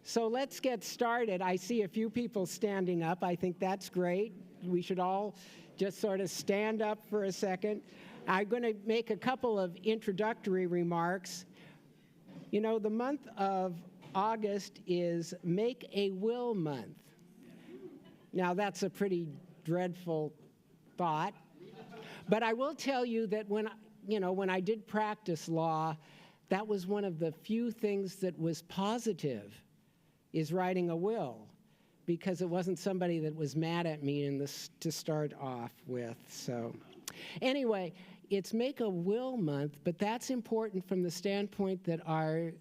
So let's get started. I see a few people standing up. I think that's great. We should all just sort of stand up for a second. I'm going to make a couple of introductory remarks. You know, the month of August is Make a Will Month. Now, that's a pretty dreadful thought. But I will tell you that when I did practice law, that was one of the few things that was positive, is writing a will, because it wasn't somebody that was mad at me to start off with. So anyway, it's Make a Will Month, but that's important from the standpoint that our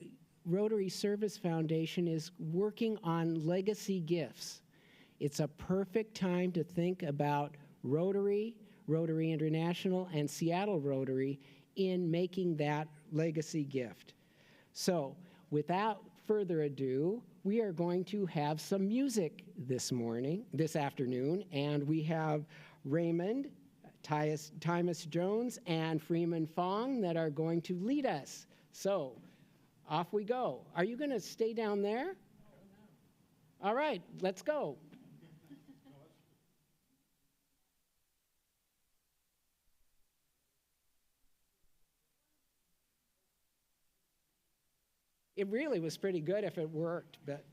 Rotary Service Foundation is working on legacy gifts. It's a perfect time to think about Rotary, Rotary International, and Seattle Rotary in making that legacy gift. So without further ado, we are going to have some music this afternoon, and we have Raymond, Tymus Jones, and Freeman Fong that are going to lead us. So off we go. Are you going to stay down there? All right, let's go. It really was pretty good if it worked, but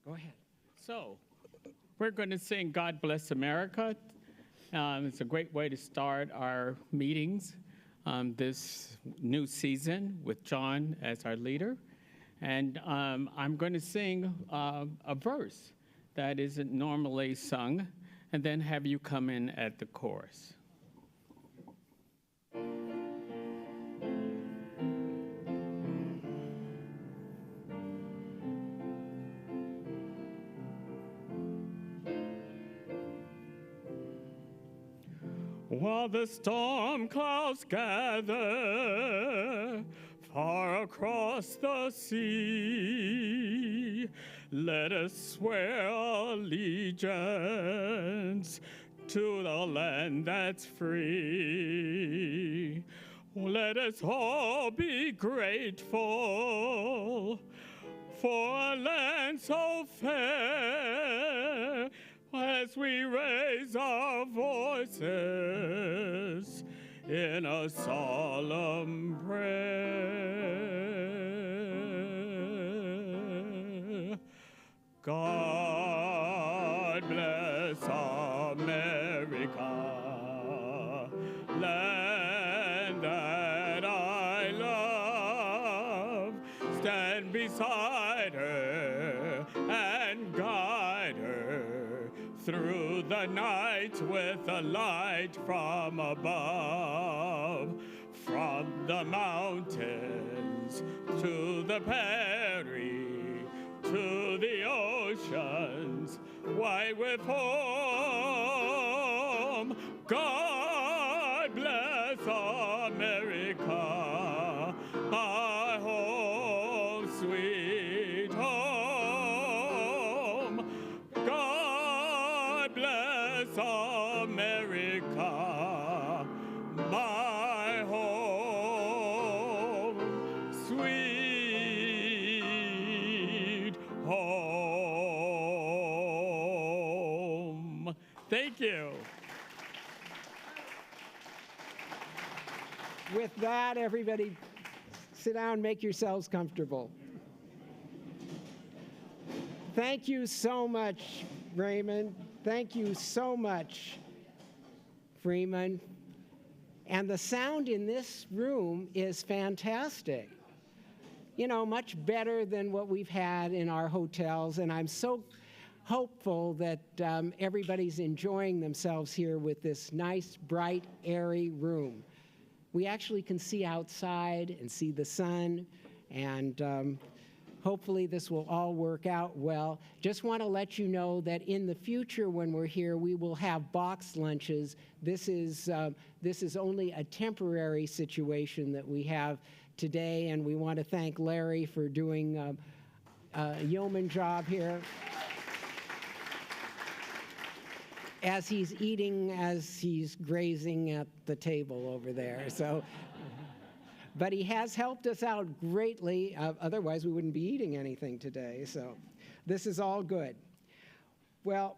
go ahead. So, we're going to sing God Bless America. It's a great way to start our meetings this new season with John as our leader. And I'm going to sing a verse that isn't normally sung, and then have you come in at the chorus. While the storm clouds gather far across the sea, let us swear allegiance to the land that's free. Let us all be grateful for a land so fair, as we raise our voices in a solemn prayer. God bless America, land that I love. Stand beside her and guide her through the night with a light from above. From the mountains to the prairie, to the oceans wide with foam. God bless America, our home, sweet home. God bless America, my home, sweet home. Thank you. With that, everybody sit down, make yourselves comfortable. Thank you so much, Raymond. Thank you so much, Freeman. And the sound in this room is fantastic. You know, much better than what we've had in our hotels, and I'm so hopeful that everybody's enjoying themselves here with this nice, bright, airy room. We actually can see outside and see the sun, and hopefully this will all work out well. Just want to let you know that in the future when we're here, we will have box lunches. This is only a temporary situation that we have today, and we want to thank Larry for doing a yeoman job here. As he's eating, as he's grazing at the table over there. So, But he has helped us out greatly. Otherwise, we wouldn't be eating anything today. So this is all good. Well,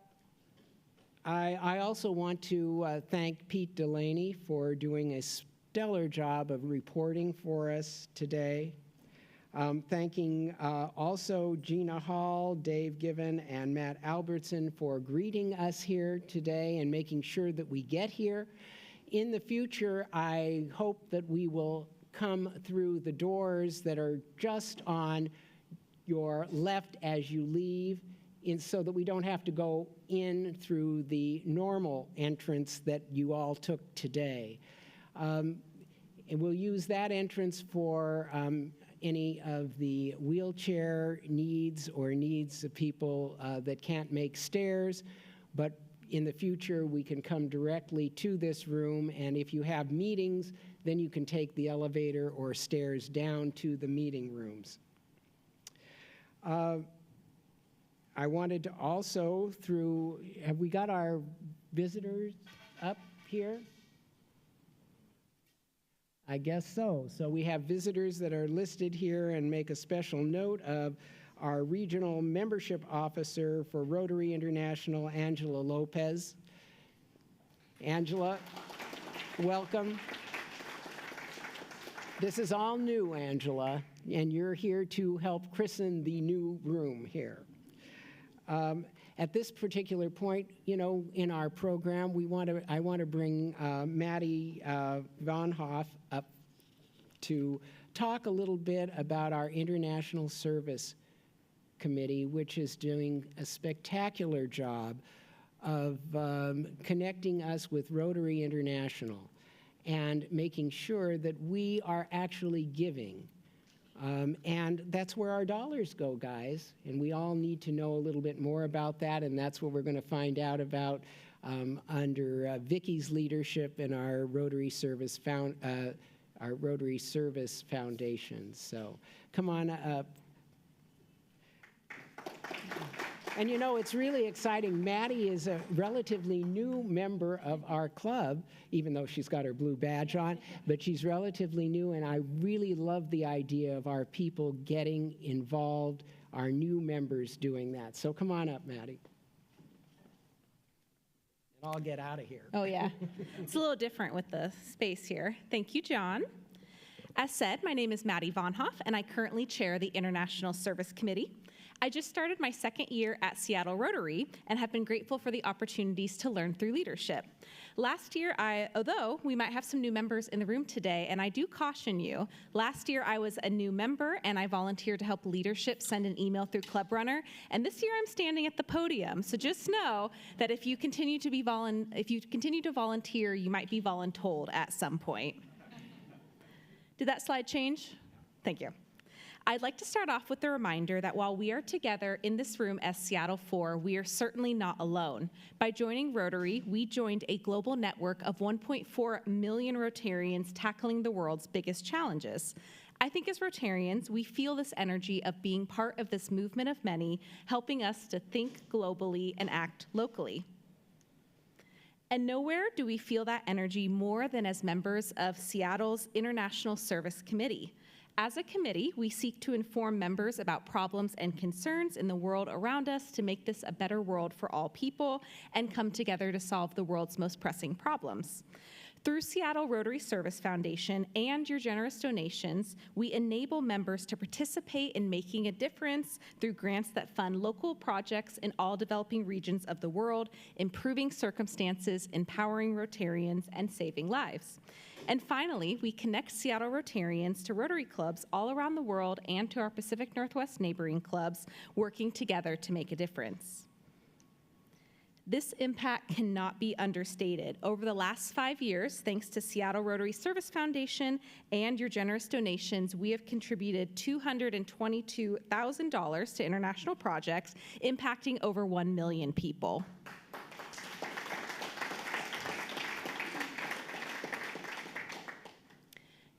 I also want to thank Pete Delaney for doing a stellar job of reporting for us today. Thanking also Gina Hall, Dave Given, and Matt Albertson for greeting us here today and making sure that we get here. In the future, I hope that we will come through the doors that are just on your left as you leave, so that we don't have to go in through the normal entrance that you all took today. And we'll use that entrance for any of the wheelchair needs or needs of people that can't make stairs, but in the future we can come directly to this room, and if you have meetings, then you can take the elevator or stairs down to the meeting rooms. I wanted to also have we got our visitors up here? I guess so. So we have visitors that are listed here, and make a special note of our regional membership officer for Rotary International, Angela Lopez. Angela, welcome. This is all new, Angela, and you're here to help christen the new room here. At this particular point, in our program, I want to bring Maddie Von Hoff up to talk a little bit about our International Service Committee, which is doing a spectacular job of connecting us with Rotary International and making sure that we are actually giving. And that's where our dollars go, guys. And we all need to know a little bit more about that, and that's what we're going to find out about under Vicky's leadership in our Rotary Service Foundation. So come on up. And it's really exciting. Maddie is a relatively new member of our club, even though she's got her blue badge on, but she's relatively new, and I really love the idea of our people getting involved, our new members doing that. So come on up, Maddie. And I'll get out of here. Oh, yeah. It's a little different with the space here. Thank you, John. As said, my name is Maddie Von Hoff, and I currently chair the International Service Committee. I just started my second year at Seattle Rotary and have been grateful for the opportunities to learn through leadership. Last year, although we might have some new members in the room today, and I do caution you, last year I was a new member and I volunteered to help leadership send an email through Club Runner, and this year I'm standing at the podium. So just know that if you continue to volunteer, you might be voluntold at some point. Did that slide change? Thank you. I'd like to start off with a reminder that while we are together in this room as Seattle 4, we are certainly not alone. By joining Rotary, we joined a global network of 1.4 million Rotarians tackling the world's biggest challenges. I think as Rotarians, we feel this energy of being part of this movement of many, helping us to think globally and act locally. And nowhere do we feel that energy more than as members of Seattle's International Service Committee. As a committee, we seek to inform members about problems and concerns in the world around us to make this a better world for all people and come together to solve the world's most pressing problems. Through Seattle Rotary Service Foundation and your generous donations, we enable members to participate in making a difference through grants that fund local projects in all developing regions of the world, improving circumstances, empowering Rotarians, and saving lives. And finally, we connect Seattle Rotarians to Rotary clubs all around the world and to our Pacific Northwest neighboring clubs, working together to make a difference. This impact cannot be understated. Over the last 5 years, thanks to Seattle Rotary Service Foundation and your generous donations, we have contributed $222,000 to international projects, impacting over 1 million people.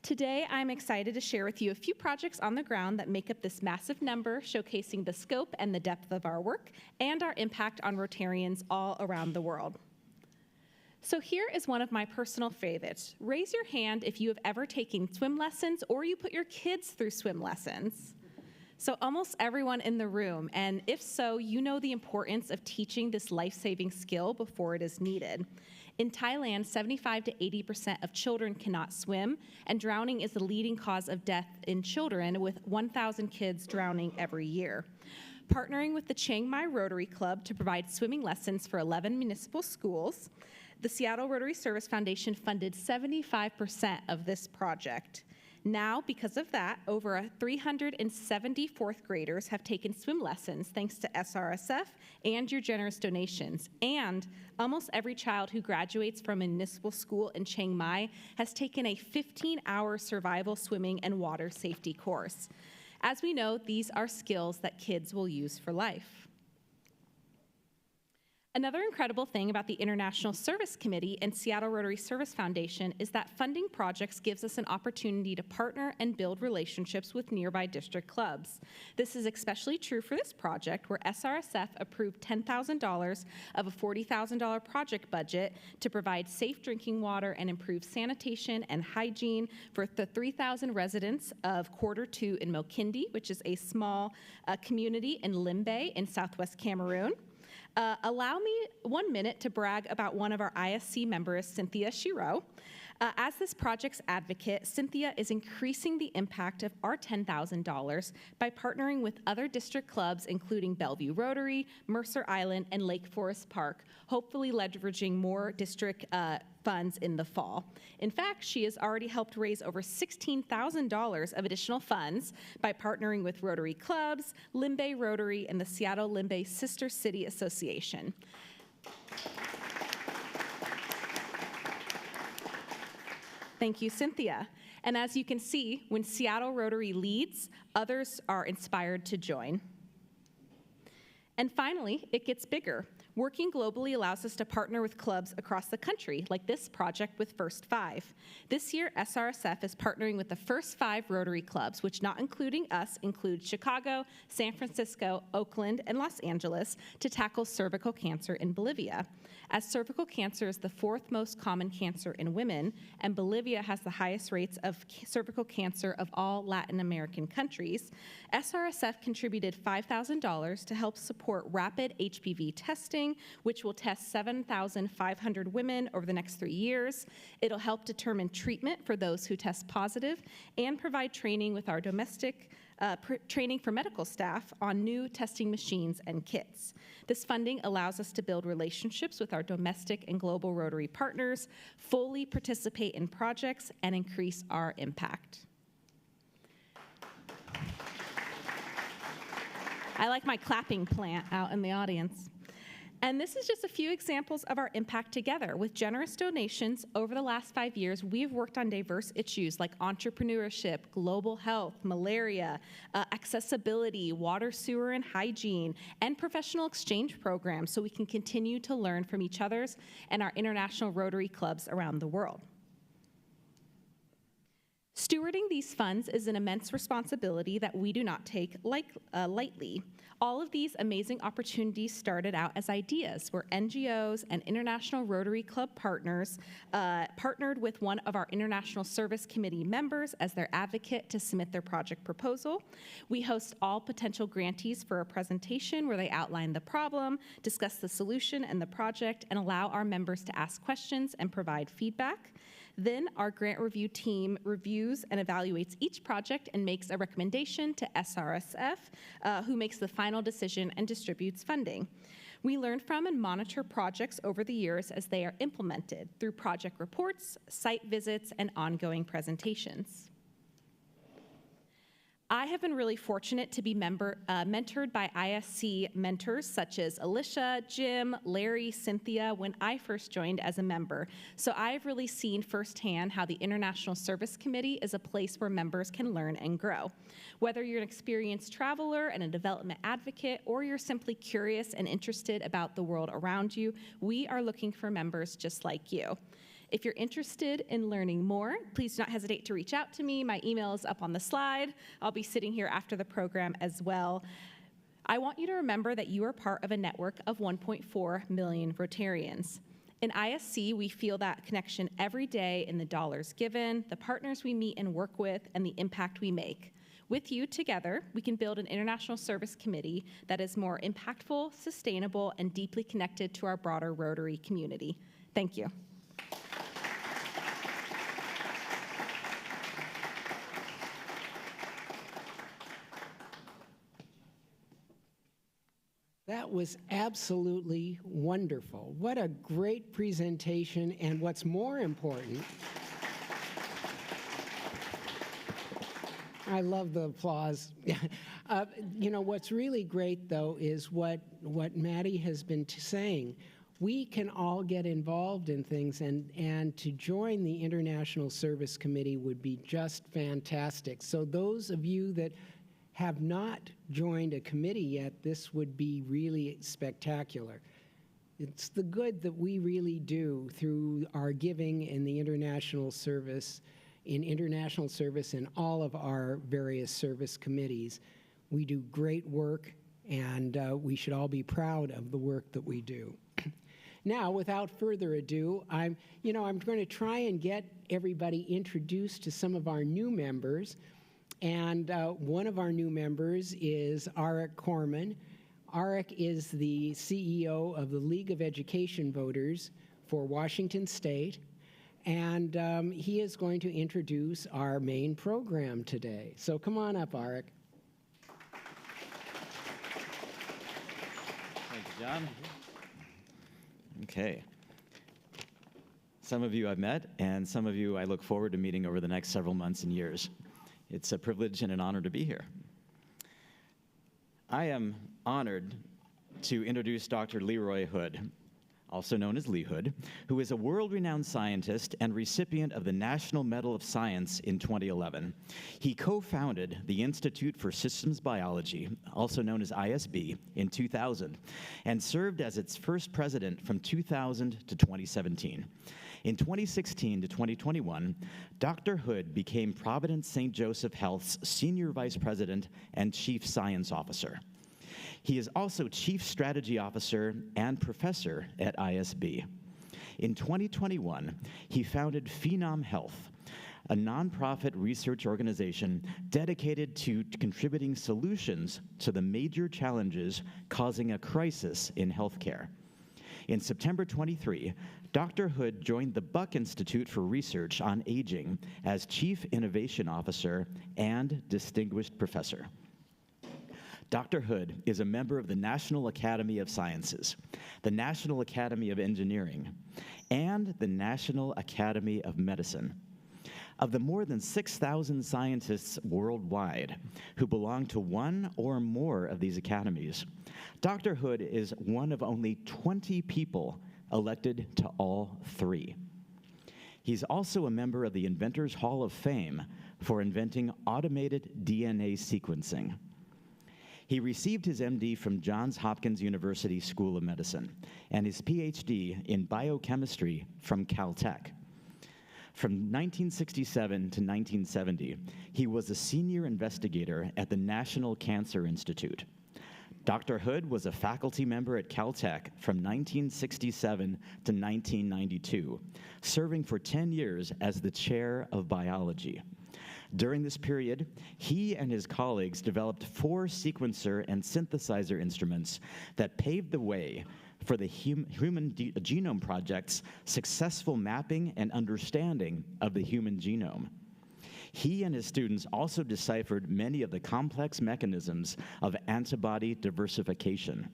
Today, I'm excited to share with you a few projects on the ground that make up this massive number, showcasing the scope and the depth of our work and our impact on Rotarians all around the world. So here is one of my personal favorites. Raise your hand if you have ever taken swim lessons or you put your kids through swim lessons. So almost everyone in the room, and if so, you know the importance of teaching this life-saving skill before it is needed. In Thailand, 75 to 80% of children cannot swim, and drowning is the leading cause of death in children, with 1,000 kids drowning every year. Partnering with the Chiang Mai Rotary Club to provide swimming lessons for 11 municipal schools, the Seattle Rotary Service Foundation funded 75% of this project. Now, because of that, over 370 fourth graders have taken swim lessons thanks to SRSF and your generous donations. And almost every child who graduates from a municipal school in Chiang Mai has taken a 15-hour survival swimming and water safety course. As we know, these are skills that kids will use for life. Another incredible thing about the International Service Committee and Seattle Rotary Service Foundation is that funding projects gives us an opportunity to partner and build relationships with nearby district clubs. This is especially true for this project, where SRSF approved $10,000 of a $40,000 project budget to provide safe drinking water and improve sanitation and hygiene for the 3,000 residents of Quarter 2 in Mokindi, which is a small community in Limbe in southwest Cameroon. Allow me 1 minute to brag about one of our ISC members, Cynthia Shiro. As this project's advocate, Cynthia is increasing the impact of our $10,000 by partnering with other district clubs, including Bellevue Rotary, Mercer Island, and Lake Forest Park, hopefully leveraging more district funds in the fall. In fact, she has already helped raise over $16,000 of additional funds by partnering with Rotary clubs, Limbe Rotary, and the Seattle Limbe Sister City Association. Thank you, Cynthia. And as you can see, when Seattle Rotary leads, others are inspired to join. And finally, it gets bigger. Working globally allows us to partner with clubs across the country, like this project with First 5. This year, SRSF is partnering with the First 5 Rotary clubs, which, not including us, include Chicago, San Francisco, Oakland, and Los Angeles, to tackle cervical cancer in Bolivia. As cervical cancer is the 4th most common cancer in women, and Bolivia has the highest rates of cervical cancer of all Latin American countries, SRSF contributed $5,000 to help support rapid HPV testing, which will test 7,500 women over the next 3 years. It'll help determine treatment for those who test positive and provide training with our domestic training for medical staff on new testing machines and kits. This funding allows us to build relationships with our domestic and global Rotary partners, fully participate in projects, and increase our impact. I like my clapping plant out in the audience. And this is just a few examples of our impact together. With generous donations over the last 5 years, we've worked on diverse issues like entrepreneurship, global health, malaria, accessibility, water, sewer, and hygiene, and professional exchange programs so we can continue to learn from each other's and our international Rotary clubs around the world. Stewarding these funds is an immense responsibility that we do not take lightly. All of these amazing opportunities started out as ideas where NGOs and International Rotary Club partners partnered with one of our International Service Committee members as their advocate to submit their project proposal. We host all potential grantees for a presentation where they outline the problem, discuss the solution and the project, and allow our members to ask questions and provide feedback. Then our grant review team reviews and evaluates each project and makes a recommendation to SRSF, who makes the final decision and distributes funding. We learn from and monitor projects over the years as they are implemented through project reports, site visits, and ongoing presentations. I have been really fortunate to be mentored by ISC mentors such as Alicia, Jim, Larry, Cynthia when I first joined as a member. So I've really seen firsthand how the International Service Committee is a place where members can learn and grow. Whether you're an experienced traveler and a development advocate, or you're simply curious and interested about the world around you, we are looking for members just like you. If you're interested in learning more, please do not hesitate to reach out to me. My email is up on the slide. I'll be sitting here after the program as well. I want you to remember that you are part of a network of 1.4 million Rotarians. In ISC, we feel that connection every day in the dollars given, the partners we meet and work with, and the impact we make. With you together, we can build an international service committee that is more impactful, sustainable, and deeply connected to our broader Rotary community. Thank you. That was absolutely wonderful. What a great presentation, and what's more important, I love the applause. You know, what's really great, though, is what Maddie has been saying. We can all get involved in things, and to join the International Service Committee would be just fantastic. So those of you that have not joined a committee yet, this would be really spectacular. It's the good that we really do through our giving in the international service, in all of our various service committees. We do great work, and we should all be proud of the work that we do. Now, without further ado, I'm going to try and get everybody introduced to some of our new members. And one of our new members is Arik Corman. Arik is the CEO of the League of Education Voters for Washington State, and he is going to introduce our main program today. So come on up, Arik. Thank you, John. Okay. Some of you I've met, and some of you I look forward to meeting over the next several months and years. It's a privilege and an honor to be here. I am honored to introduce Dr. Leroy Hood, also known as Lee Hood, who is a world-renowned scientist and recipient of the National Medal of Science in 2011. He co-founded the Institute for Systems Biology, also known as ISB, in 2000, and served as its first president from 2000 to 2017. In 2016 to 2021, Dr. Hood became Providence St. Joseph Health's Senior Vice President and Chief Science Officer. He is also Chief Strategy Officer and Professor at ISB. In 2021, he founded Phenom Health, a nonprofit research organization dedicated to contributing solutions to the major challenges causing a crisis in healthcare. In September 23, Dr. Hood joined the Buck Institute for Research on Aging as Chief Innovation Officer and Distinguished Professor. Dr. Hood is a member of the National Academy of Sciences, the National Academy of Engineering, and the National Academy of Medicine. Of the more than 6,000 scientists worldwide who belong to one or more of these academies, Dr. Hood is one of only 20 people elected to all three. He's also a member of the Inventors Hall of Fame for inventing automated DNA sequencing. He received his MD from Johns Hopkins University School of Medicine and his PhD in biochemistry from Caltech. From 1967 to 1970, he was a senior investigator at the National Cancer Institute. Dr. Hood was a faculty member at Caltech from 1967 to 1992, serving for 10 years as the chair of biology. During this period, he and his colleagues developed 4 sequencer and synthesizer instruments that paved the way for the Human Genome Project's successful mapping and understanding of the human genome. He and his students also deciphered many of the complex mechanisms of antibody diversification.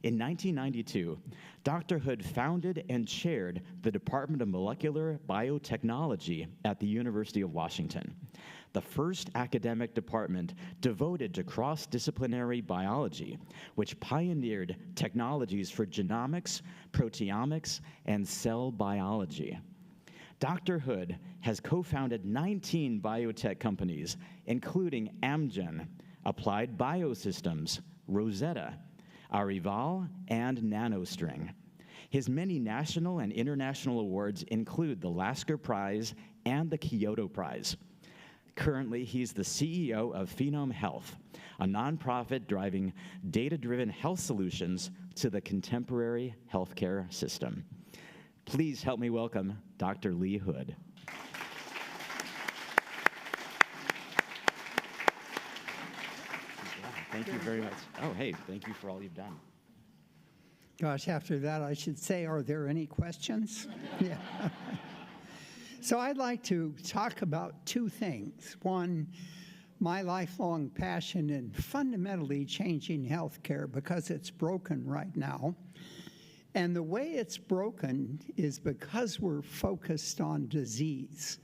In 1992, Dr. Hood founded and chaired the Department of Molecular Biotechnology at the University of Washington, the first academic department devoted to cross-disciplinary biology, which pioneered technologies for genomics, proteomics, and cell biology. Dr. Hood has co-founded 19 biotech companies, including Amgen, Applied Biosystems, Rosetta, Arival, and NanoString. His many national and international awards include the Lasker Prize and the Kyoto Prize. Currently, he's the CEO of Phenom Health, a nonprofit driving data-driven health solutions to the contemporary healthcare system. Please help me welcome Dr. Lee Hood. Thank you very much. Oh, hey, thank you for all you've done. Gosh, after that, I should say, are there any questions? Yeah. So I'd like to talk about two things. One, my lifelong passion in fundamentally changing healthcare because it's broken right now. And the way it's broken is because we're focused on disease.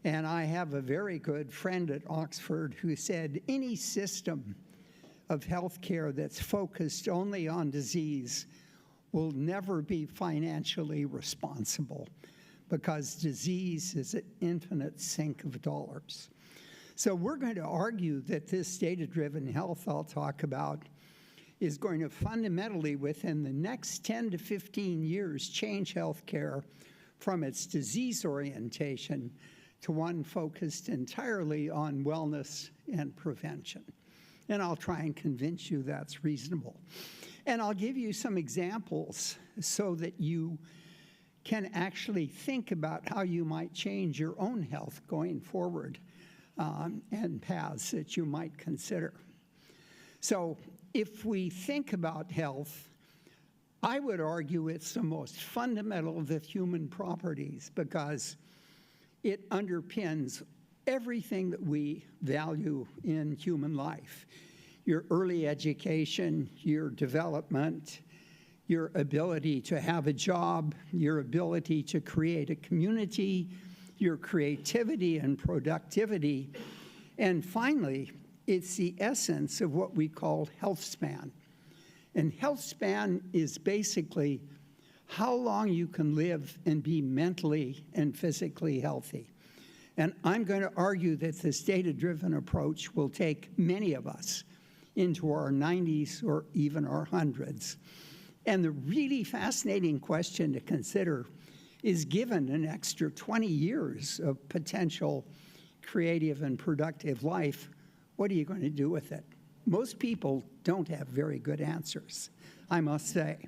And I have a very good friend at Oxford who said any system of healthcare that's focused only on disease will never be financially responsible because disease is an infinite sink of dollars. So we're going to argue that this data-driven health I'll talk about is going to fundamentally, within the next 10 to 15 years, change healthcare from its disease orientation to one focused entirely on wellness and prevention. And I'll try and convince you that's reasonable. And I'll give you some examples so that you can actually think about how you might change your own health going forward and paths that you might consider. So if we think about health, I would argue it's the most fundamental of the human properties because it underpins everything that we value in human life. Your early education, your development, your ability to have a job, your ability to create a community, your creativity and productivity, and finally, it's the essence of what we call health span. And health span is basically how long you can live and be mentally and physically healthy. And I'm going to argue that this data-driven approach will take many of us into our 90s or even our hundreds. And the really fascinating question to consider is, given an extra 20 years of potential creative and productive life, what are you going to do with it? Most people don't have very good answers, I must say.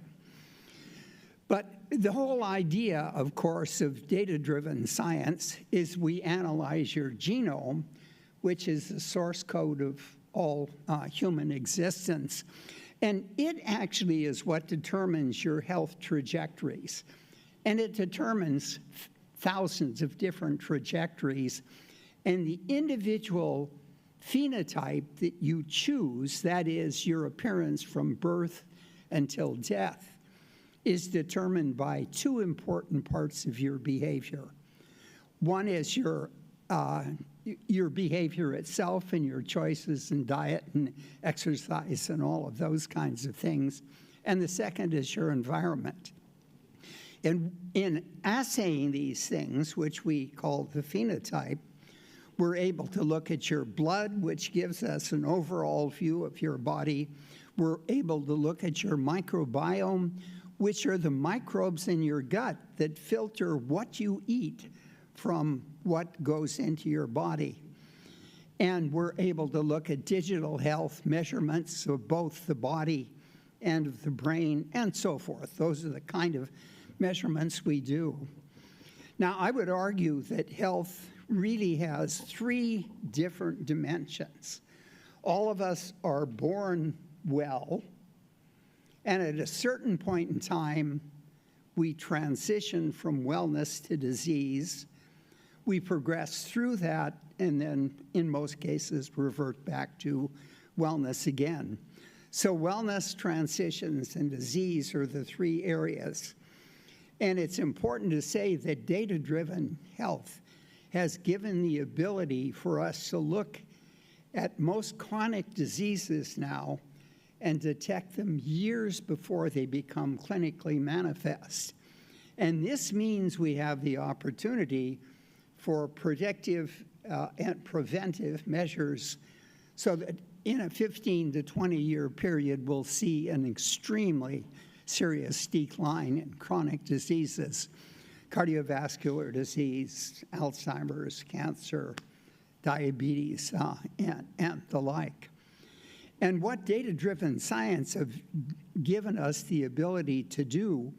But the whole idea, of course, of data-driven science is we analyze your genome, which is the source code of all human existence. And it actually is what determines your health trajectories. And it determines thousands of different trajectories. And the individual phenotype that you choose, that is your appearance from birth until death, is determined by two important parts of your behavior. One is your behavior itself and your choices in diet and exercise and all of those kinds of things. And the second is your environment. And in assaying these things, which we call the phenotype, we're able to look at your blood, which gives us an overall view of your body. We're able to look at your microbiome, which are the microbes in your gut that filter what you eat from what goes into your body. And we're able to look at digital health measurements of both the body and of the brain and so forth. Those are the kind of measurements we do. Now, I would argue that health really has three different dimensions. All of us are born well, and at a certain point in time, we transition from wellness to disease. We progress through that, and then, in most cases, revert back to wellness again. So wellness, transitions, and disease are the three areas. And it's important to say that data-driven health has given the ability for us to look at most chronic diseases now and detect them years before they become clinically manifest. And this means we have the opportunity for predictive and preventive measures so that in a 15 to 20-year period, we'll see an extremely serious decline in chronic diseases, cardiovascular disease, Alzheimer's, cancer, diabetes, and the like. And what data-driven science have given us the ability to do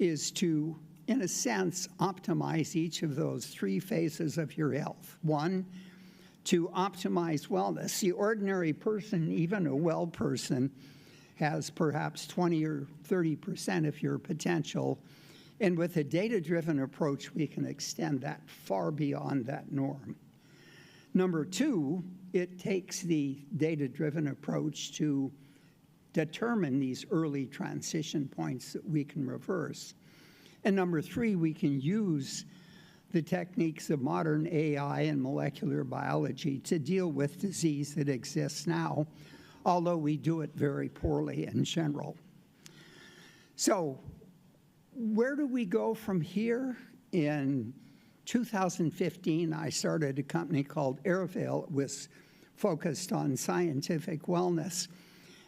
is to, in a sense, optimize each of those three phases of your health. One, to optimize wellness. The ordinary person, even a well person, has perhaps 20 or 30% of your potential. And with a data-driven approach, we can extend that far beyond that norm. Number two, it takes the data-driven approach to determine these early transition points that we can reverse. And number three, we can use the techniques of modern AI and molecular biology to deal with disease that exists now, although we do it very poorly in general. So where do we go from here? In 2015, I started a company called Airvale. It was focused on scientific wellness.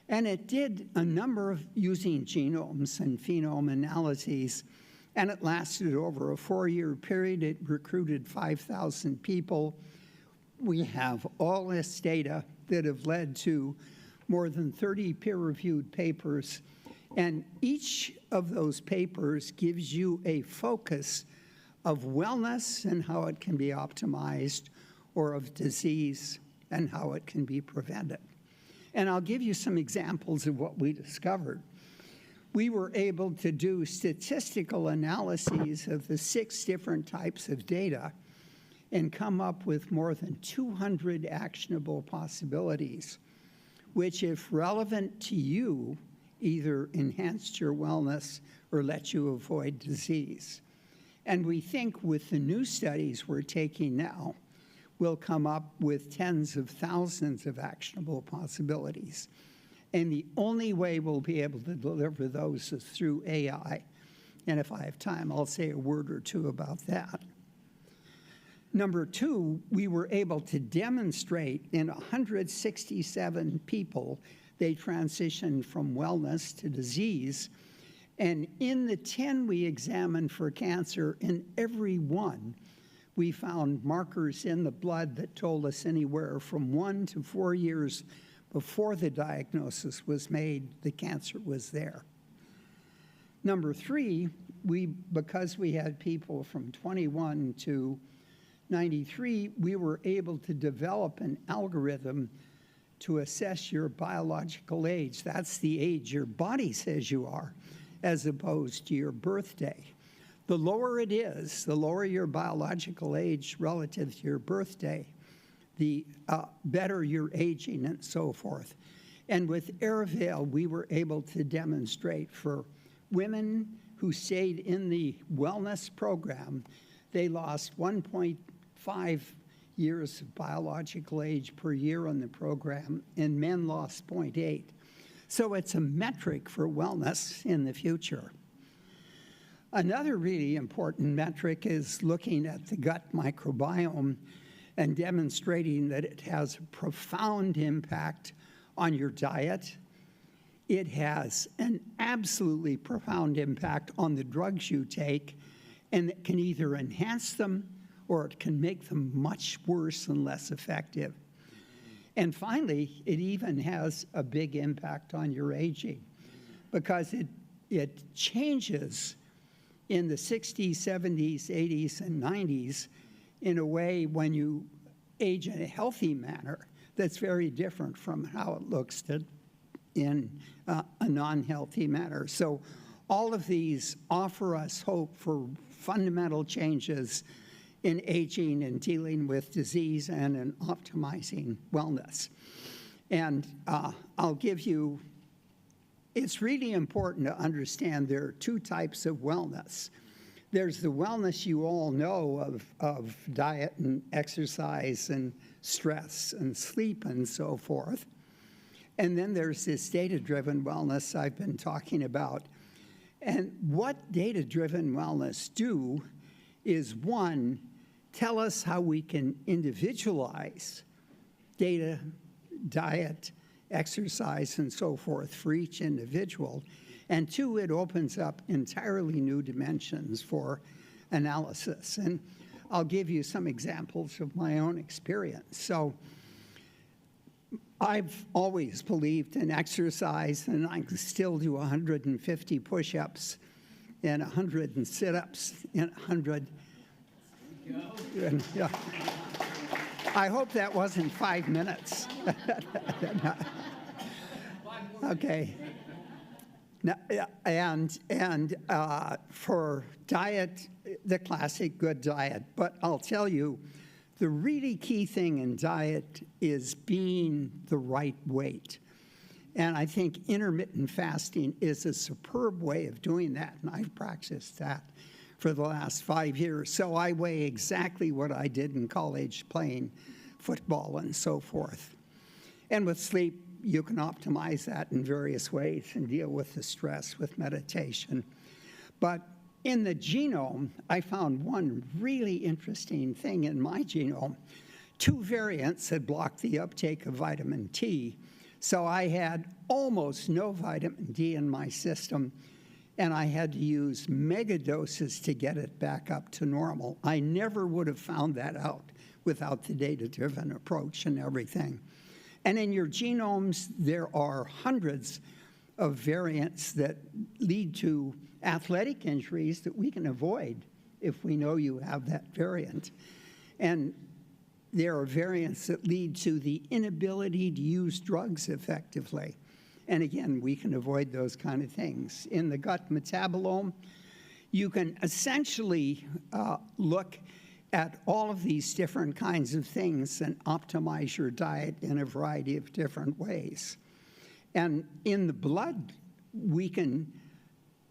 And it did a number of using genomes and phenome analyses. And it lasted over a 4-year period. It recruited 5,000 people. We have all this data that have led to more than 30 peer-reviewed papers. And each of those papers gives you a focus of wellness and how it can be optimized, or of disease and how it can be prevented. And I'll give you some examples of what we discovered. We were able to do statistical analyses of the 6 different types of data and come up with more than 200 actionable possibilities, which, if relevant to you, either enhanced your wellness or let you avoid disease. And we think with the new studies we're taking now, we'll come up with tens of thousands of actionable possibilities. And the only way we'll be able to deliver those is through AI. And if I have time, I'll say a word or two about that. Number two, we were able to demonstrate in 167 people, they transitioned from wellness to disease. And in the 10 we examined for cancer, in every one, we found markers in the blood that told us anywhere from 1 to 4 years before the diagnosis was made, the cancer was there. Number three, because we had people from 21 to 93, we were able to develop an algorithm to assess your biological age. That's the age your body says you are, as opposed to your birthday. The lower it is, the lower your biological age relative to your birthday, the better your aging and so forth. And with Airvale, we were able to demonstrate for women who stayed in the wellness program, they lost 1.5 years of biological age per year on the program, and men lost 0.8. So it's a metric for wellness in the future. Another really important metric is looking at the gut microbiome and demonstrating that it has a profound impact on your diet. It has an absolutely profound impact on the drugs you take, and it can either enhance them or it can make them much worse and less effective. And finally, it even has a big impact on your aging, because it changes in the 60s, 70s, 80s, and 90s in a way when you age in a healthy manner that's very different from how it looks in a non-healthy manner. So all of these offer us hope for fundamental changes in aging and dealing with disease and in optimizing wellness. And I'll give you, it's really important to understand there are 2 types of wellness. There's the wellness you all know of diet and exercise and stress and sleep and so forth. And then there's this data-driven wellness I've been talking about. And what data-driven wellness do is, one, tell us how we can individualize data, diet, exercise, and so forth for each individual. And 2, it opens up entirely new dimensions for analysis. And I'll give you some examples of my own experience. So I've always believed in exercise, and I can still do 150 push-ups and 100 in sit-ups and 100. And, yeah. I hope that wasn't 5 minutes. Okay. Now, and for diet, the classic good diet. But I'll tell you, the really key thing in diet is being the right weight. And I think intermittent fasting is a superb way of doing that, and I've practiced that for the last 5 years. So I weigh exactly what I did in college playing football and so forth. And with sleep, you can optimize that in various ways and deal with the stress with meditation. But in the genome, I found one really interesting thing in my genome. 2 variants had blocked the uptake of vitamin T. So I had almost no vitamin D in my system, and I had to use mega doses to get it back up to normal. I never would have found that out without the data-driven approach and everything. And in your genomes, there are hundreds of variants that lead to athletic injuries that we can avoid if we know you have that variant. And there are variants that lead to the inability to use drugs effectively. And again, we can avoid those kind of things. In the gut metabolome, you can essentially look at all of these different kinds of things and optimize your diet in a variety of different ways. And in the blood, we can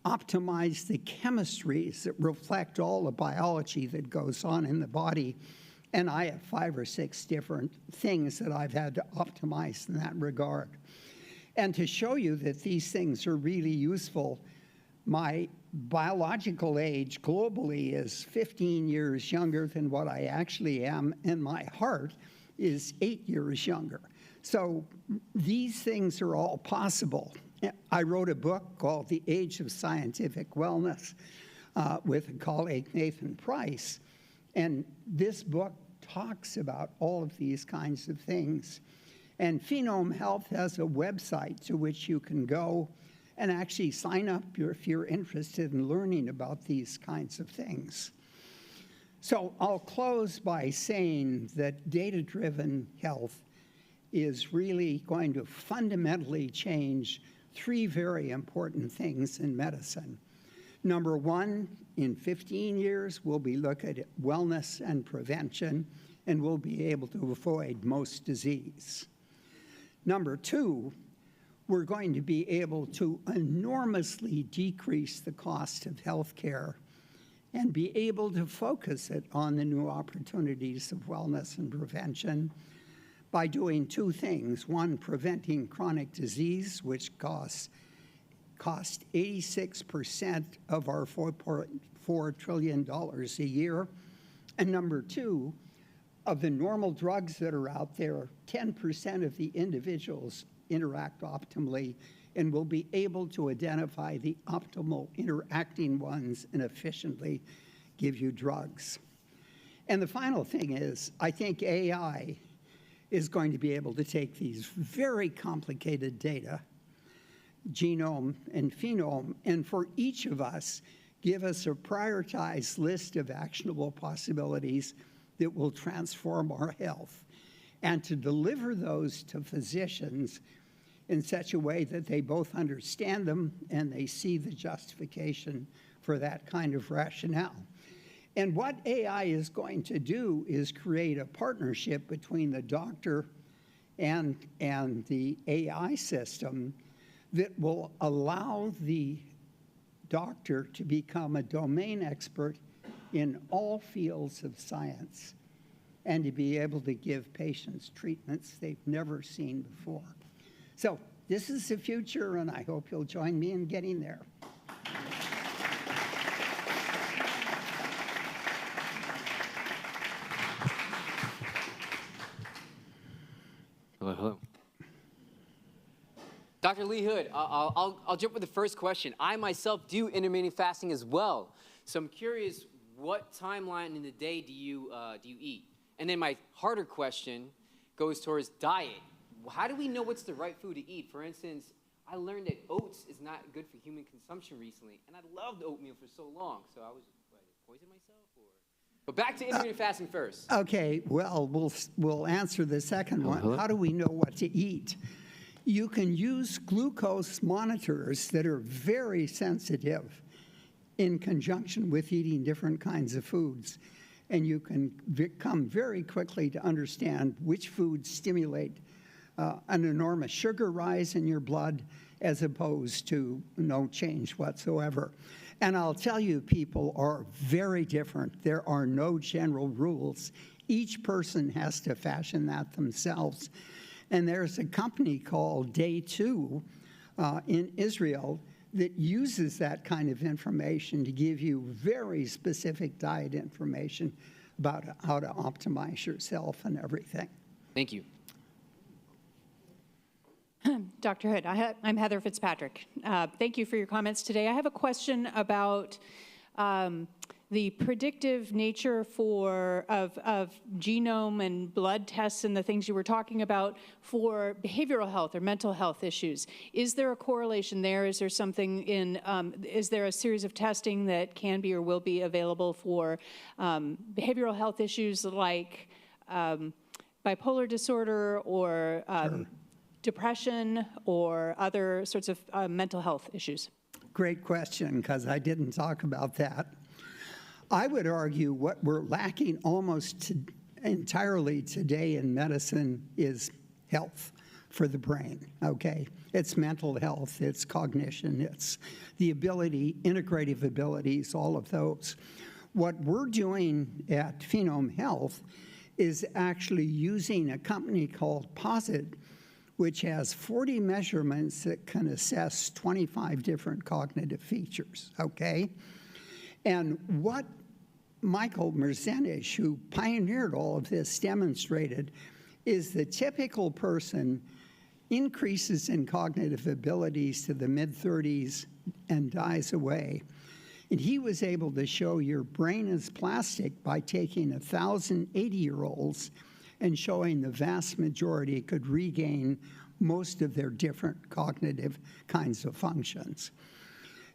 optimize the chemistries that reflect all the biology that goes on in the body. And I have 5 or 6 different things that I've had to optimize in that regard. And to show you that these things are really useful, my biological age globally is 15 years younger than what I actually am, and my heart is 8 years younger. So these things are all possible. I wrote a book called The Age of Scientific Wellness with a colleague, Nathan Price, and this book talks about all of these kinds of things. And Phenome Health has a website to which you can go and actually sign up if you're interested in learning about these kinds of things. So I'll close by saying that data-driven health is really going to fundamentally change 3 very important things in medicine. Number 1, in 15 years, we'll be looking at wellness and prevention, and we'll be able to avoid most disease. Number 2, we're going to be able to enormously decrease the cost of health care and be able to focus it on the new opportunities of wellness and prevention by doing 2 things. 1, preventing chronic disease, which cost 86% of our $4 trillion a year. And number 2, of the normal drugs that are out there, 10% of the individuals interact optimally, and will be able to identify the optimal interacting ones and efficiently give you drugs. And the final thing is, I think AI is going to be able to take these very complicated data, genome and phenome, and for each of us, give us a prioritized list of actionable possibilities that will transform our health, and to deliver those to physicians in such a way that they both understand them and they see the justification for that kind of rationale. And what AI is going to do is create a partnership between the doctor and the AI system that will allow the doctor to become a domain expert in all fields of science and to be able to give patients treatments they've never seen before. So this is the future, and I hope you'll join me in getting there. Hello, hello. Dr. Lee Hood, I'll jump with the first question. I myself do intermittent fasting as well. So I'm curious, what timeline in the day do you eat? And then my harder question goes towards diet. How do we know what's the right food to eat? For instance, I learned that oats is not good for human consumption recently, and I loved oatmeal for so long. So I was, poison myself or? But back to intermittent fasting first. Okay, well, we'll answer the second one. How do we know what to eat? You can use glucose monitors that are very sensitive in conjunction with eating different kinds of foods. And you can come very quickly to understand which foods stimulate an enormous sugar rise in your blood as opposed to no change whatsoever. And I'll tell you, people are very different. There are no general rules. Each person has to fashion that themselves. And there's a company called Day 2 in Israel that uses that kind of information to give you very specific diet information about how to optimize yourself and everything. Thank you. Dr. Hood, I'm Heather Fitzpatrick. Thank you for your comments today. I have a question about the predictive nature of genome and blood tests and the things you were talking about for behavioral health or mental health issues. Is there a correlation there? Is there something is there a series of testing that can be or will be available for behavioral health issues like bipolar disorder or Sure. depression or other sorts of mental health issues? Great question, because I didn't talk about that. I would argue what we're lacking almost entirely today in medicine is health for the brain, okay? It's mental health, it's cognition, it's the ability, integrative abilities, all of those. What we're doing at Phenome Health is actually using a company called Posit, which has 40 measurements that can assess 25 different cognitive features, okay? And what Michael Merzenich, who pioneered all of this, demonstrated is the typical person increases in cognitive abilities to the mid-30s and dies away. And he was able to show your brain is plastic by taking 1,000 80-year-olds and showing the vast majority could regain most of their different cognitive kinds of functions.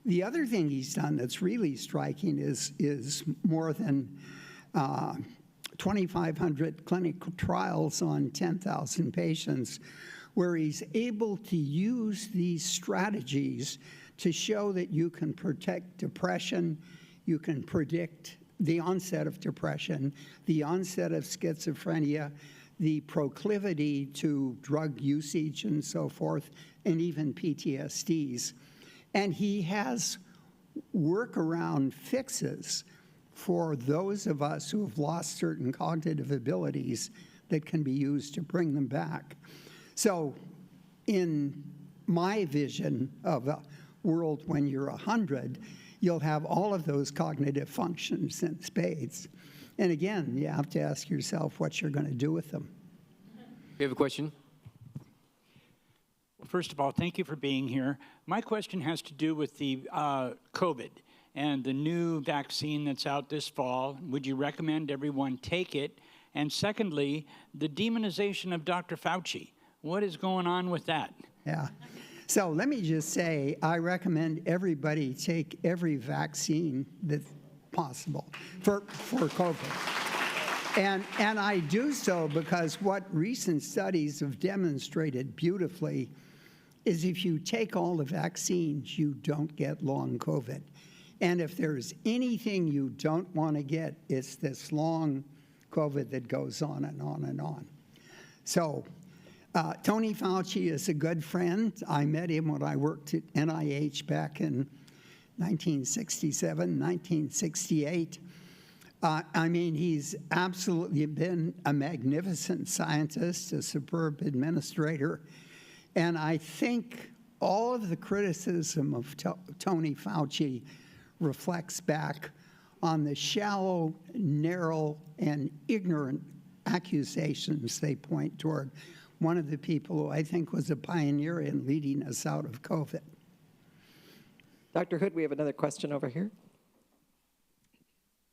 The other thing he's done that's really striking is more than 2,500 clinical trials on 10,000 patients, where he's able to use these strategies to show that you can protect depression, you can predict the onset of depression, the onset of schizophrenia, the proclivity to drug usage and so forth, and even PTSDs. And he has workaround fixes for those of us who have lost certain cognitive abilities that can be used to bring them back. So in my vision of a world when you're 100, you'll have all of those cognitive functions in spades. And again, you have to ask yourself what you're going to do with them. We have a question. Well, first of all, thank you for being here. My question has to do with the COVID and the new vaccine that's out this fall. Would you recommend everyone take it? And secondly, the demonization of Dr. Fauci. What is going on with that? Yeah. So let me just say, I recommend everybody take every vaccine that's possible for COVID. And I do so because what recent studies have demonstrated beautifully is if you take all the vaccines, you don't get long COVID. And if there's anything you don't want to get, it's this long COVID that goes on and on and on. So Tony Fauci is a good friend. I met him when I worked at NIH back in 1967, 1968. I mean, he's absolutely been a magnificent scientist, a superb administrator. And I think all of the criticism of Tony Fauci reflects back on the shallow, narrow, and ignorant accusations they point toward one of the people who I think was a pioneer in leading us out of COVID. Dr. Hood, we have another question over here.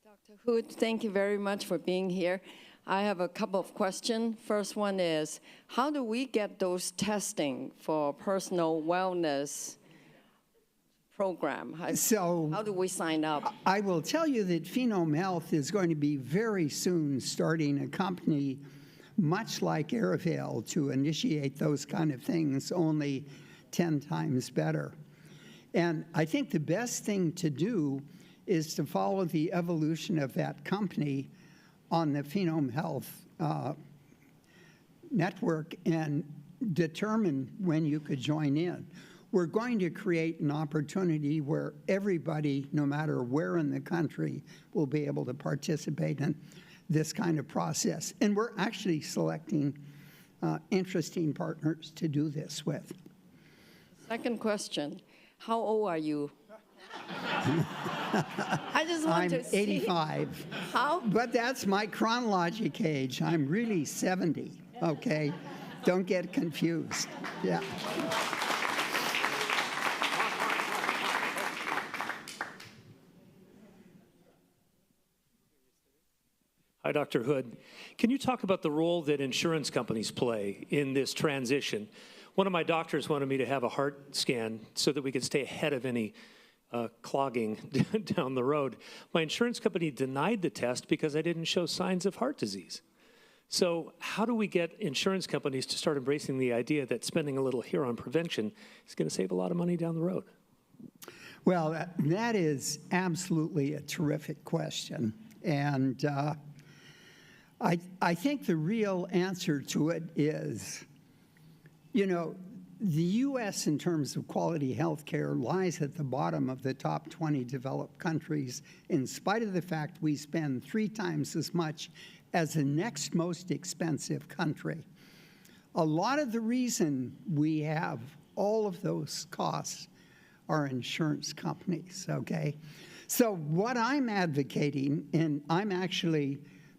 Dr. Hood, thank you very much for being here. I have a couple of questions. First one is, how do we get those testing for personal wellness program? How do we sign up? I will tell you that Phenome Health is going to be very soon starting a company much like Airvale to initiate those kind of things, only 10 times better. And I think the best thing to do is to follow the evolution of that company on the Phenome Health network and determine when you could join in. We're going to create an opportunity where everybody, no matter where in the country, will be able to participate in this kind of process. And we're actually selecting interesting partners to do this with. Second question, how old are you? I just want to see. I'm 85. How? But that's my chronologic age. I'm really 70, okay? Don't get confused. Yeah. Hi, Dr. Hood. Can you talk about the role that insurance companies play in this transition? One of my doctors wanted me to have a heart scan so that we could stay ahead of any clogging down the road. My insurance company denied the test because I didn't show signs of heart disease. So how do we get insurance companies to start embracing the idea that spending a little here on prevention is going to save a lot of money down the road? Well, that is absolutely a terrific question. And I think the real answer to it is, you know, the U.S. in terms of quality health care lies at the bottom of the top 20 developed countries, in spite of the fact we spend 3 times as much as the next most expensive country. A lot of the reason we have all of those costs are insurance companies, okay? So what I'm advocating, and I'm actually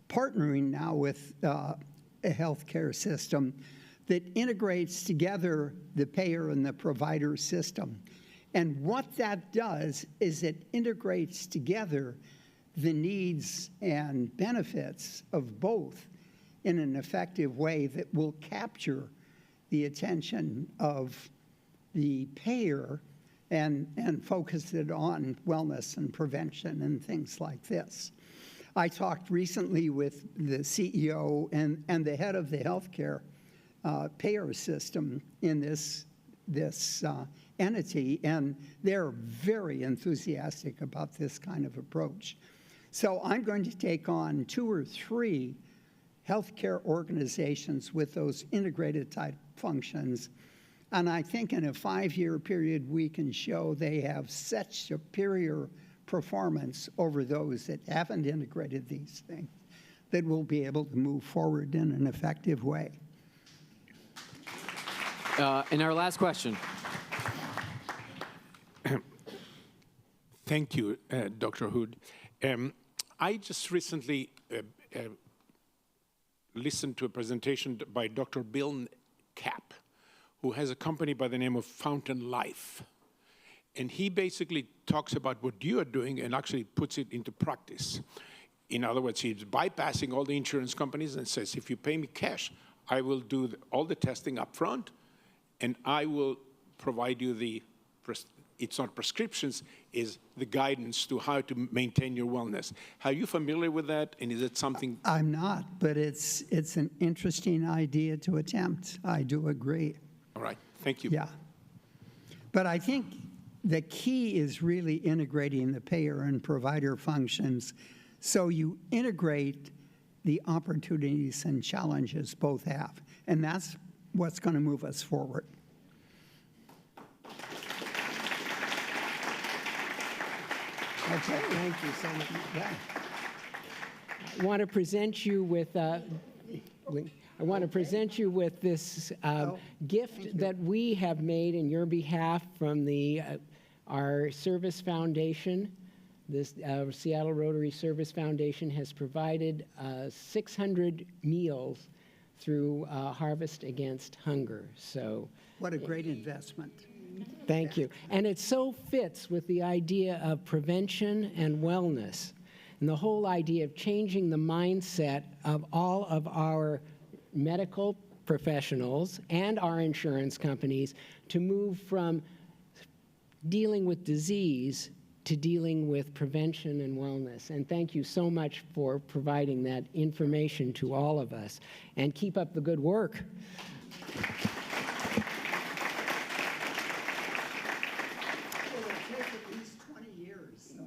partnering now with a healthcare system that integrates together the payer and the provider system. And what that does is it integrates together the needs and benefits of both in an effective way that will capture the attention of the payer and focus it on wellness and prevention and things like this. I talked recently with the CEO and the head of the healthcare payer system in this entity, and they're very enthusiastic about this kind of approach. So I'm going to take on 2 or 3 healthcare organizations with those integrated type functions, and I think in a 5-year period we can show they have such superior performance over those that haven't integrated these things that we'll be able to move forward in an effective way. And our last question. Thank you, Dr. Hood. I just recently listened to a presentation by Dr. Bill Kapp, who has a company by the name of Fountain Life. And he basically talks about what you are doing and actually puts it into practice. In other words, he's bypassing all the insurance companies and says, if you pay me cash, I will do all the testing up front, and I will provide you the, it's not prescriptions, is the guidance to how to maintain your wellness. Are you familiar with that, and is it something? I'm not, but it's an interesting idea to attempt. I do agree. All right, thank you. Yeah. But I think the key is really integrating the payer and provider functions so you integrate the opportunities and challenges both have. And that's what's going to move us forward. Okay, thank you so much. Yeah. I want to present you with this gift that we have made in your behalf from our Service Foundation. This Seattle Rotary Service Foundation has provided 600 meals through Harvest Against Hunger. So, what a great investment. Thank you. And it so fits with the idea of prevention and wellness. and the whole idea of changing the mindset of all of our medical professionals and our insurance companies to move from dealing with disease to dealing with prevention and wellness. And thank you so much for providing that information to all of us. And keep up the good work.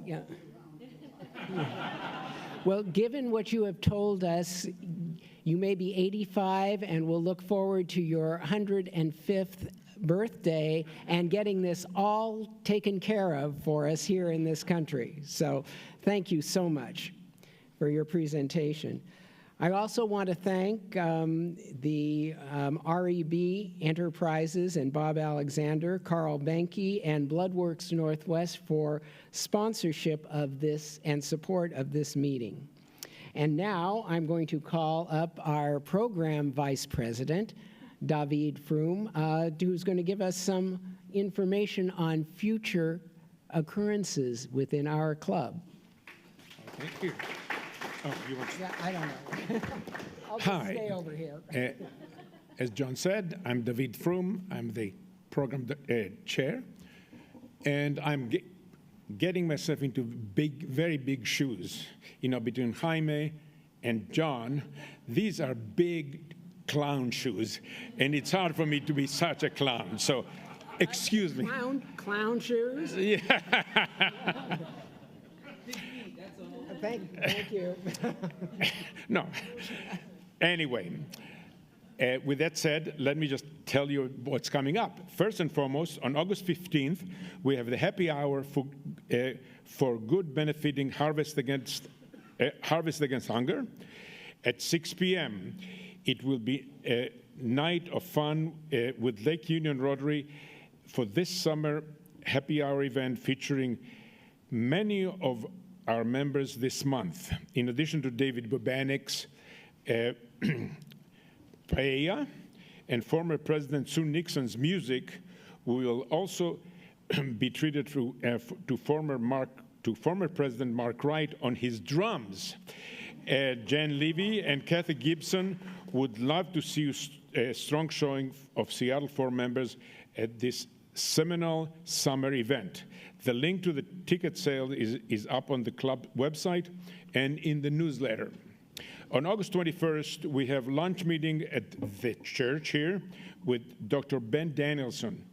Yeah. Well, given what you have told us, you may be 85, and we'll look forward to your 105th birthday and getting this all taken care of for us here in this country. So thank you so much for your presentation. I also want to thank the REB Enterprises and Bob Alexander, Carl Benke, and Bloodworks Northwest for sponsorship of this and support of this meeting. And now I'm going to call up our program vice president, David Froome, who's going to give us some information on future occurrences within our club. Thank you. Oh, you want to... Yeah, I don't know. I'll just stay over here. As John said, I'm David Froome. I'm the program chair, and I'm getting myself into very big shoes. You know, between Jaime and John, these are big clown shoes, and it's hard for me to be such a clown. So, excuse me. Clown shoes? Yeah. Thank you. No. Anyway, with that said, let me just tell you what's coming up. First and foremost, on August 15th, we have the happy hour for good benefiting Harvest Against Hunger at 6 p.m. It will be a night of fun with Lake Union Rotary for this summer happy hour event featuring many of our members this month. In addition to David Bobanik's paella and former President Sue Nixon's music, we will also be treated to former President Mark Wright on his drums. Jan Levy and Kathy Gibson would love to see a strong showing of Seattle 4 members at this seminal summer event. The link to the ticket sale is up on the club website and in the newsletter. On August 21st, we have lunch meeting at the church here with Dr. Ben Danielson.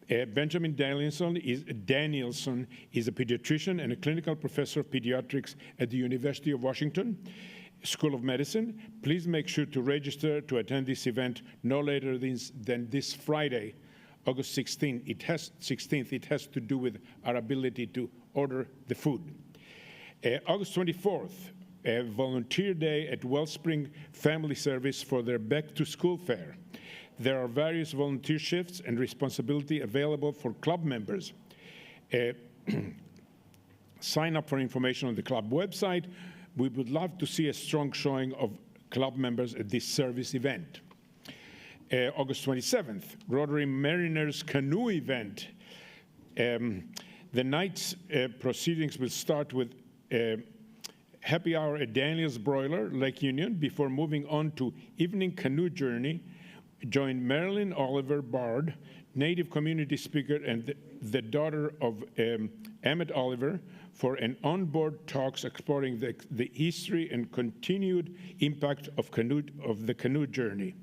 Benjamin Danielson is a pediatrician and a clinical professor of pediatrics at the University of Washington School of Medicine. Please make sure to register to attend this event no later than this Friday, August 16th. It has to do with our ability to order the food. August 24th, a volunteer day at Wellspring Family Service for their back-to-school fair. There are various volunteer shifts and responsibility available for club members. Sign up for information on the club website. We would love to see a strong showing of club members at this service event. August 27th, Rotary Mariners Canoe Event. The night's proceedings will start with happy hour at Daniel's Broiler, Lake Union, before moving on to evening canoe journey. Join Marilyn Oliver Bard, Native community speaker and the daughter of Emmett Oliver, for an on-board talks exploring the history and continued impact of the canoe journey.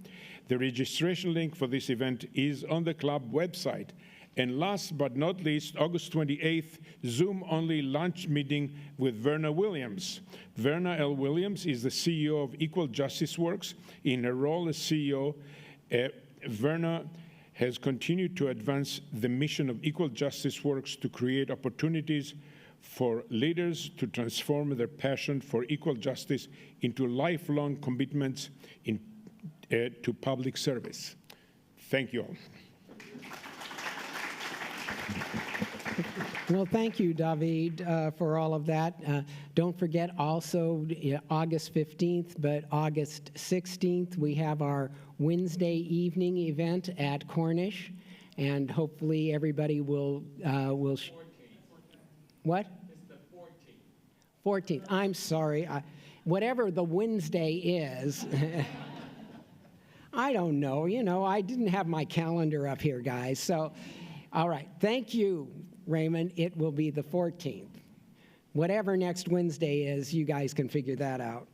The registration link for this event is on the club website. And last but not least, August 28th, Zoom-only lunch meeting with Verna Williams. Verna L. Williams is the CEO of Equal Justice Works. In her role as CEO, Verna has continued to advance the mission of Equal Justice Works to create opportunities for leaders to transform their passion for equal justice into lifelong commitments to public service. Thank you all. Well, thank you, David, for all of that. Don't forget also August 15th, but August 16th, we have our Wednesday evening event at Cornish, and hopefully everybody will. 14th. What? It's the 14th. I'm sorry. Whatever the Wednesday is, I don't know. You know, I didn't have my calendar up here, guys. So, all right. Thank you, Raymond. It will be the 14th. Whatever next Wednesday is, you guys can figure that out.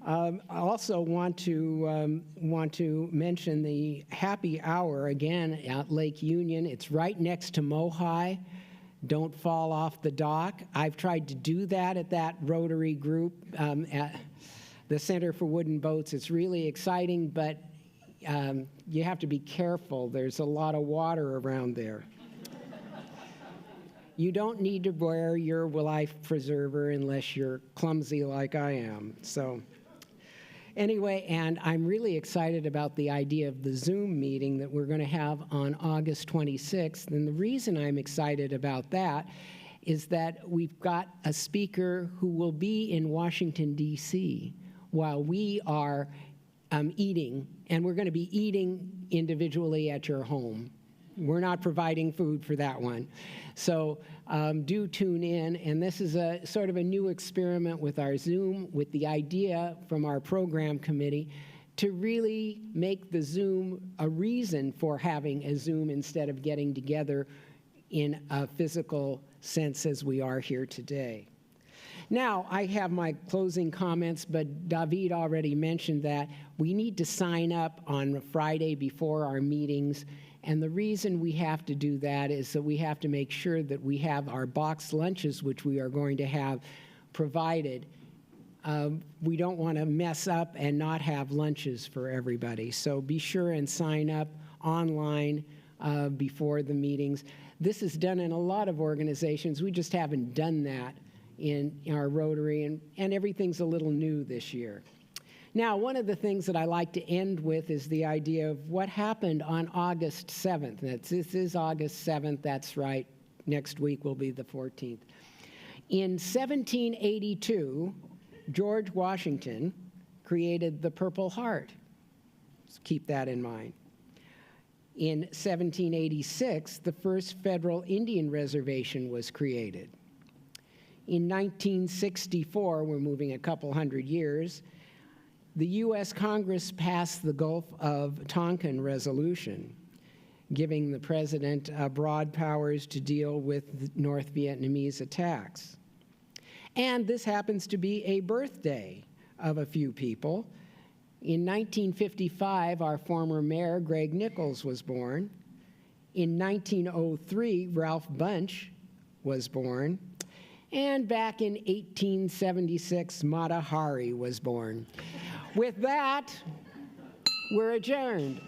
I also want to mention the happy hour again at Lake Union. It's right next to Mohi. Don't fall off the dock. I've tried to do that at that Rotary group at the Center for Wooden Boats. It's really exciting, but you have to be careful. There's a lot of water around there. You don't need to wear your life preserver unless you're clumsy like I am. So anyway, and I'm really excited about the idea of the Zoom meeting that we're going to have on August 26th. And the reason I'm excited about that is that we've got a speaker who will be in Washington, D.C. while we are eating, and we're going to be eating individually at your home. We're not providing food for that one. So do tune in, and this is a sort of a new experiment with our Zoom, with the idea from our program committee to really make the Zoom a reason for having a Zoom instead of getting together in a physical sense as we are here today. Now, I have my closing comments, but David already mentioned that we need to sign up on Friday before our meetings. And the reason we have to do that is that we have to make sure that we have our boxed lunches, which we are going to have provided. We don't want to mess up and not have lunches for everybody. So be sure and sign up online before the meetings. This is done in a lot of organizations. We just haven't done that in our Rotary, and everything's a little new this year. Now, one of the things that I like to end with is the idea of what happened on August 7th. This is August 7th, that's right. Next week will be the 14th. In 1782, George Washington created the Purple Heart. Let's keep that in mind. In 1786, the first federal Indian reservation was created. In 1964, we're moving a couple hundred years, the U.S. Congress passed the Gulf of Tonkin Resolution, giving the president broad powers to deal with North Vietnamese attacks. And this happens to be a birthday of a few people. In 1955, our former mayor, Greg Nichols, was born. In 1903, Ralph Bunch was born. And back in 1876, Mata Hari was born. With that, we're adjourned.